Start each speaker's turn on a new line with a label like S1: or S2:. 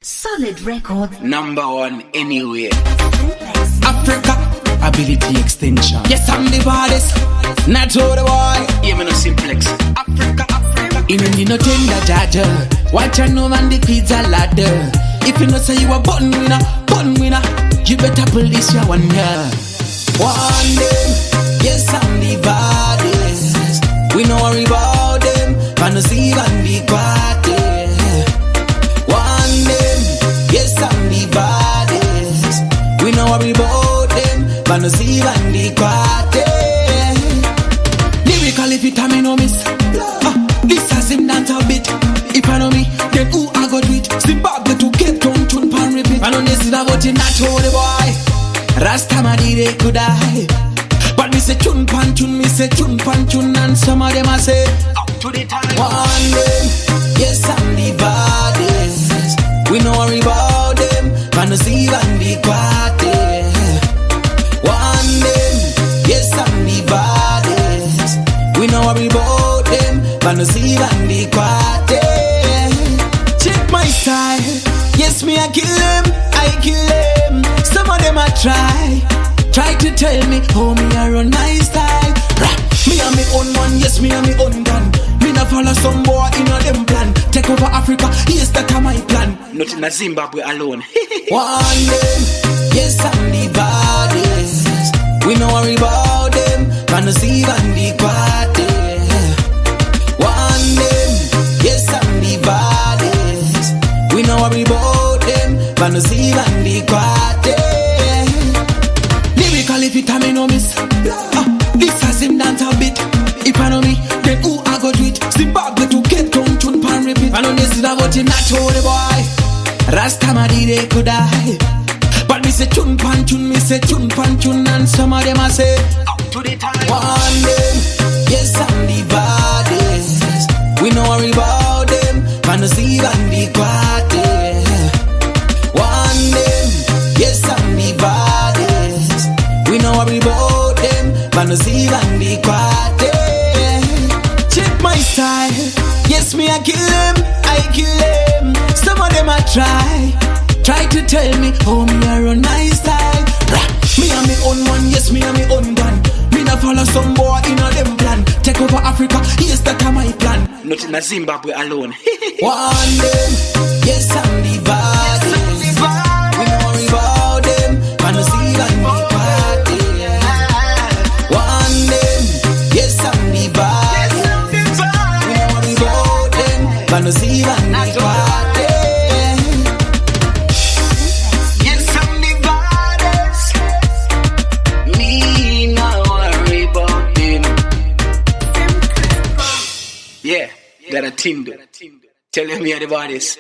S1: Solid record.
S2: Number one anywhere.
S3: Africa, ability extension. Yes, I'm the baddest. Not all the boy.
S2: Yeah, me no simplex. Africa, Africa.
S3: Even you no tender judge. Watch and no man the pizza ladder. If you know say you a button winner, you better police your one year. One day, yes, I'm the baddest. We no worry about them. Man, no see and the party. One day, yes, I'm the baddest. We no worry about them. Man, no see and the party. Lyrical if it a me no miss. This has him dance a bit. If I know me, then who I go do it? Zimbabwe to Cape Town, tune pan repeat. I know this is about it, not hold the boy. Rasta ma di they could die. But me say tune pan tune, me say tune pan tune, and some of them I say
S2: up to the time.
S3: One day, yes I'm the baddest. We no worry about them, man no see and the party. One day, yes I'm the baddest. We no worry about them, man no see and the party. Check my style, yes me I kill them. Some of them I try to tell me how me I run my style. Me and me own one, yes me and me own gun. Me not follow some boy in a them plan. Take over Africa, yes that a my plan.
S2: Not in a Zimbabwe alone.
S3: One day, yes I'm the baddest. We no worry about them, man no see and the party. One day, yes I'm the baddest. We no worry about them, man no see and the party. Lyrical if it a me no miss. This has him dance a bit. If I know me, then who I go do it? Zimbabwe to Cape Town, tune pan repeat. I know this is about it, not hold the boy. Rasta ma di they could die. But me say tune pan tune, me say tune pan tune, and some of them I say
S2: up to the time.
S3: one day, yes I'm the baddest. We no worry about them, man no see and the party. One day, yes I'm the baddest. We no worry about them, man no see and the party. Check my style, yes me I kill them. Some of them I try to tell me how me I run my style. Me and me own one, yes me and me own gun. Me not follow some boy in a them plan. Take over Africa, yes that a my plan.
S2: Not in a Zimbabwe alone.
S3: One day, yes I'm the baddest. We no worry about them, man no see and the party. One day, yes I'm the baddest. We no worry about them, man no see and the party.
S2: Yes, I'm the baddest. Me no worry about them. Yeah, got a team though. Tell them you're the baddest.